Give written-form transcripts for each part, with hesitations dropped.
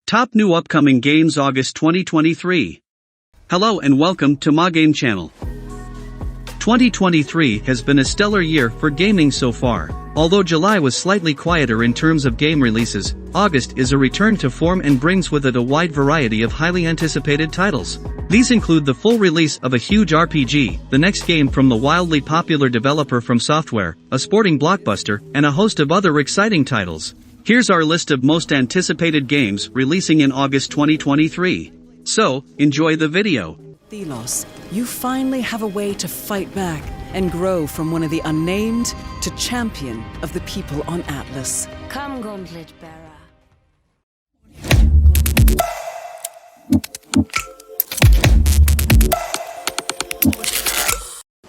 Top new upcoming games August 2023. Hello and welcome to MoGame channel. 2023 has been a stellar year for gaming so far. Although July was slightly quieter in terms of game releases, August is a return to form and brings with it a wide variety of highly anticipated titles. These include the full release of a huge RPG, the next game from the wildly popular developer FromSoftware, a sporting blockbuster, and a host of other exciting titles. Here's our list of most anticipated games releasing in August 2023. So, enjoy the video. Thelos, you finally have a way to fight back and grow from one of the unnamed to champion of the people on Atlas. Come, Gauntlet Bearer.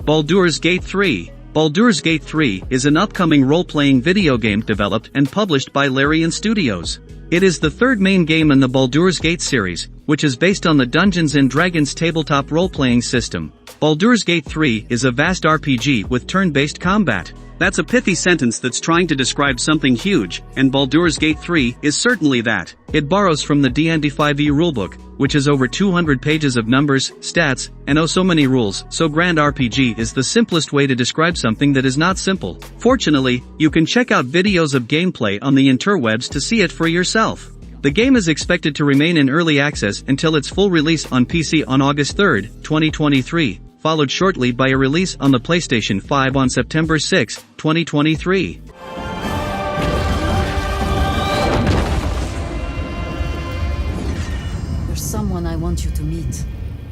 Baldur's Gate 3. Baldur's Gate 3 is an upcoming role-playing video game developed and published by Larian Studios. It is the third main game in the Baldur's Gate series, which is based on the Dungeons & Dragons tabletop role-playing system. Baldur's Gate 3 is a vast RPG with turn-based combat. That's a pithy sentence that's trying to describe something huge, and Baldur's Gate 3 is certainly that. It borrows from the D&D 5e rulebook, which is over 200 pages of numbers, stats, and oh so many rules, so Grand RPG is the simplest way to describe something that is not simple. Fortunately, you can check out videos of gameplay on the interwebs to see it for yourself. The game is expected to remain in early access until its full release on PC on August 3, 2023, followed shortly by a release on the PlayStation 5 on September 6, 2023. There's someone I want you to meet.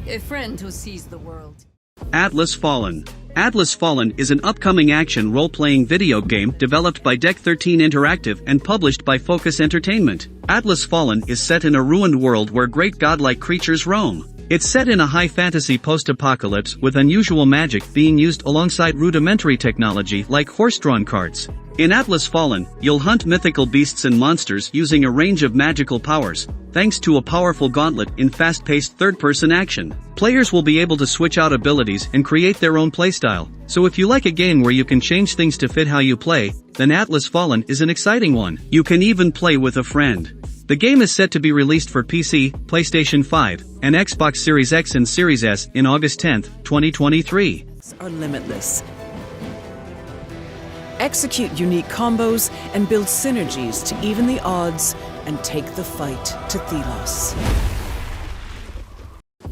A friend who sees the world. Atlas Fallen. Atlas Fallen is an upcoming action role-playing video game developed by Deck 13 Interactive and published by Focus Entertainment. Atlas Fallen is set in a ruined world where great godlike creatures roam. It's set in a high fantasy post-apocalypse with unusual magic being used alongside rudimentary technology like horse-drawn carts. In Atlas Fallen, you'll hunt mythical beasts and monsters using a range of magical powers, thanks to a powerful gauntlet in fast-paced third-person action. Players will be able to switch out abilities and create their own playstyle, so if you like a game where you can change things to fit how you play, then Atlas Fallen is an exciting one. You can even play with a friend. The game is set to be released for PC, PlayStation 5, and Xbox Series X and Series S in August 10, 2023. Are limitless. Execute unique combos and build synergies to even the odds and take the fight to Thelos.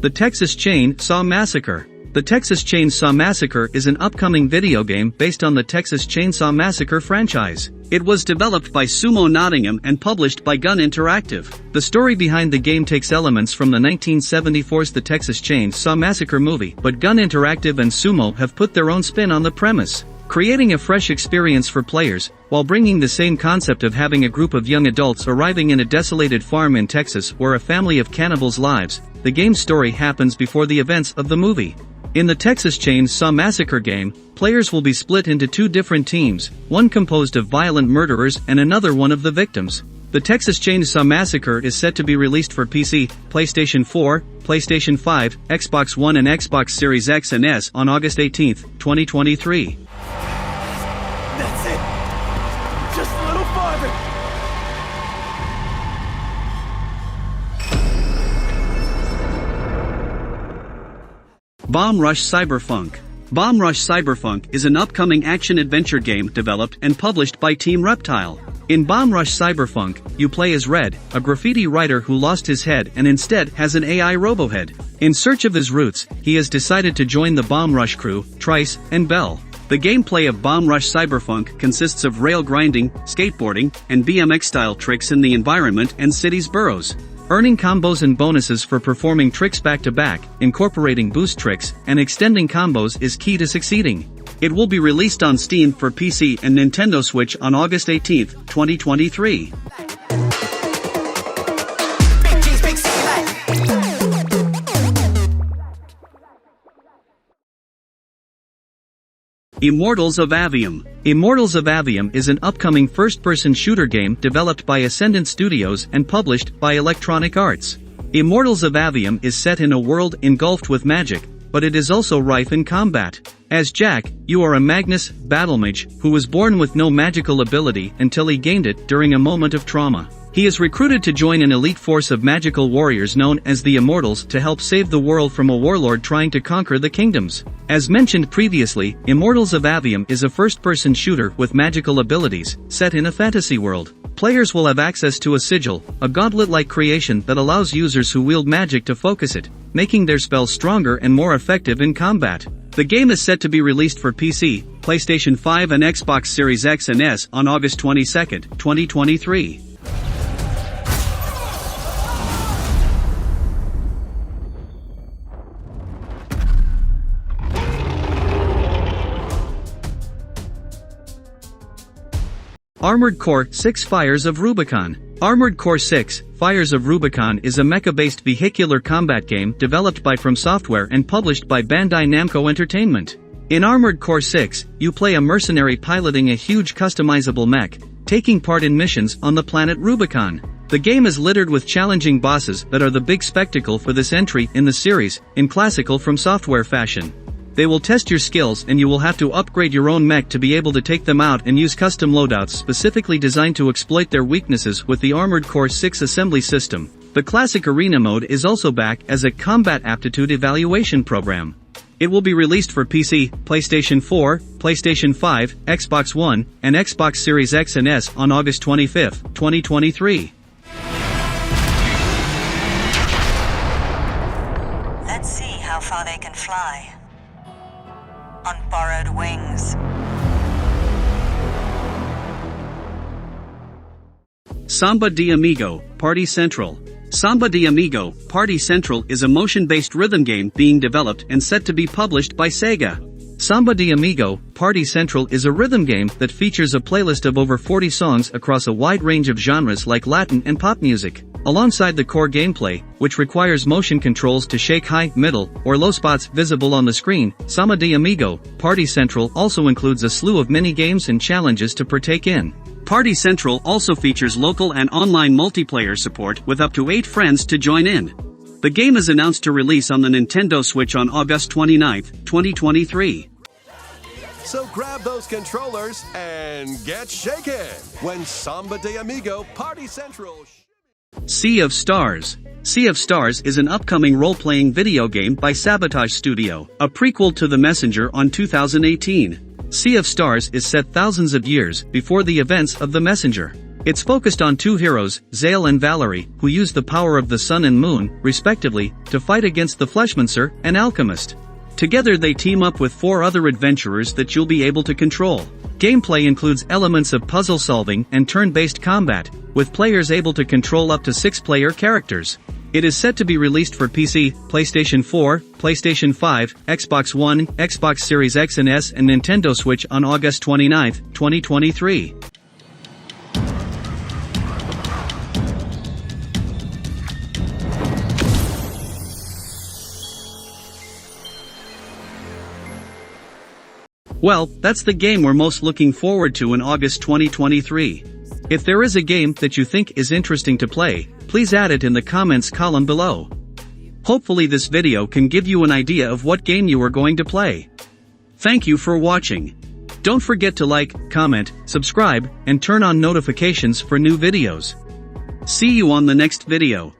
The Texas Chainsaw Massacre. The Texas Chainsaw Massacre is an upcoming video game based on the Texas Chainsaw Massacre franchise. It was developed by Sumo Nottingham and published by Gun Interactive. The story behind the game takes elements from the 1974's The Texas Chainsaw Massacre movie, but Gun Interactive and Sumo have put their own spin on the premise, creating a fresh experience for players, while bringing the same concept of having a group of young adults arriving in a desolated farm in Texas where a family of cannibals lives. The game's story happens before the events of the movie. In the Texas Chainsaw Massacre game, players will be split into two different teams, one composed of violent murderers and another one of the victims. The Texas Chainsaw Massacre is set to be released for PC, PlayStation 4, PlayStation 5, Xbox One and Xbox Series X and S on August 18, 2023. That's it! Just a little farther! Bomb Rush Cyberfunk. Bomb Rush Cyberfunk is an upcoming action-adventure game developed and published by Team Reptile. In Bomb Rush Cyberfunk, you play as Red, a graffiti writer who lost his head and instead has an AI robohead. In search of his roots, he has decided to join the Bomb Rush crew, Trice, and Bell. The gameplay of Bomb Rush Cyberfunk consists of rail grinding, skateboarding, and BMX-style tricks in the environment and city's boroughs. Earning combos and bonuses for performing tricks back-to-back, incorporating boost tricks, and extending combos is key to succeeding. It will be released on Steam for PC and Nintendo Switch on August 18, 2023. Immortals of Aveum. Immortals of Aveum is an upcoming first-person shooter game developed by Ascendant Studios and published by Electronic Arts. Immortals of Aveum is set in a world engulfed with magic, but it is also rife in combat. As Jack, you are a Magnus battle mage who was born with no magical ability until he gained it during a moment of trauma. He is recruited to join an elite force of magical warriors known as the Immortals to help save the world from a warlord trying to conquer the kingdoms. As mentioned previously, Immortals of Aveum is a first-person shooter with magical abilities, set in a fantasy world. Players will have access to a sigil, a gauntlet-like creation that allows users who wield magic to focus it, making their spells stronger and more effective in combat. The game is set to be released for PC, PlayStation 5 and Xbox Series X and S on August 22, 2023. Armored Core 6 Fires of Rubicon. Armored Core 6 Fires of Rubicon is a mecha-based vehicular combat game developed by FromSoftware and published by Bandai Namco Entertainment. In Armored Core 6, you play a mercenary piloting a huge customizable mech, taking part in missions on the planet Rubicon. The game is littered with challenging bosses that are the big spectacle for this entry in the series, in classical FromSoftware fashion. They will test your skills and you will have to upgrade your own mech to be able to take them out and use custom loadouts specifically designed to exploit their weaknesses with the Armored Core 6 assembly system. The classic arena mode is also back as a combat aptitude evaluation program. It will be released for PC, PlayStation 4, PlayStation 5, Xbox One, and Xbox Series X and S on August 25, 2023. Let's see how far they can fly. On borrowed wings. Samba de Amigo, Party Central. Samba de Amigo, Party Central is a motion-based rhythm game being developed and set to be published by Sega. Samba de Amigo, Party Central is a rhythm game that features a playlist of over 40 songs across a wide range of genres like Latin and pop music. Alongside the core gameplay, which requires motion controls to shake high, middle, or low spots visible on the screen, Samba de Amigo, Party Central also includes a slew of mini-games and challenges to partake in. Party Central also features local and online multiplayer support with up to 8 friends to join in. The game is announced to release on the Nintendo Switch on August 29, 2023. So grab those controllers and get shaken when Samba de Amigo Party Central. Sea of Stars. Sea of Stars is an upcoming role-playing video game by Sabotage Studio, a prequel to The Messenger on 2018. Sea of Stars is set thousands of years before the events of The Messenger. It's focused on 2 heroes, Zale and Valerie, who use the power of the sun and moon, respectively, to fight against the Fleshmancer, an alchemist. Together they team up with 4 other adventurers that you'll be able to control. Gameplay includes elements of puzzle solving and turn-based combat, with players able to control up to 6 player characters. It is set to be released for PC, PlayStation 4, PlayStation 5, Xbox One, Xbox Series X and S and Nintendo Switch on August 29, 2023. Well, that's the game we're most looking forward to in August 2023. If there is a game that you think is interesting to play, please add it in the comments column below. Hopefully this video can give you an idea of what game you are going to play. Thank you for watching. Don't forget to like, comment, subscribe, and turn on notifications for new videos. See you on the next video.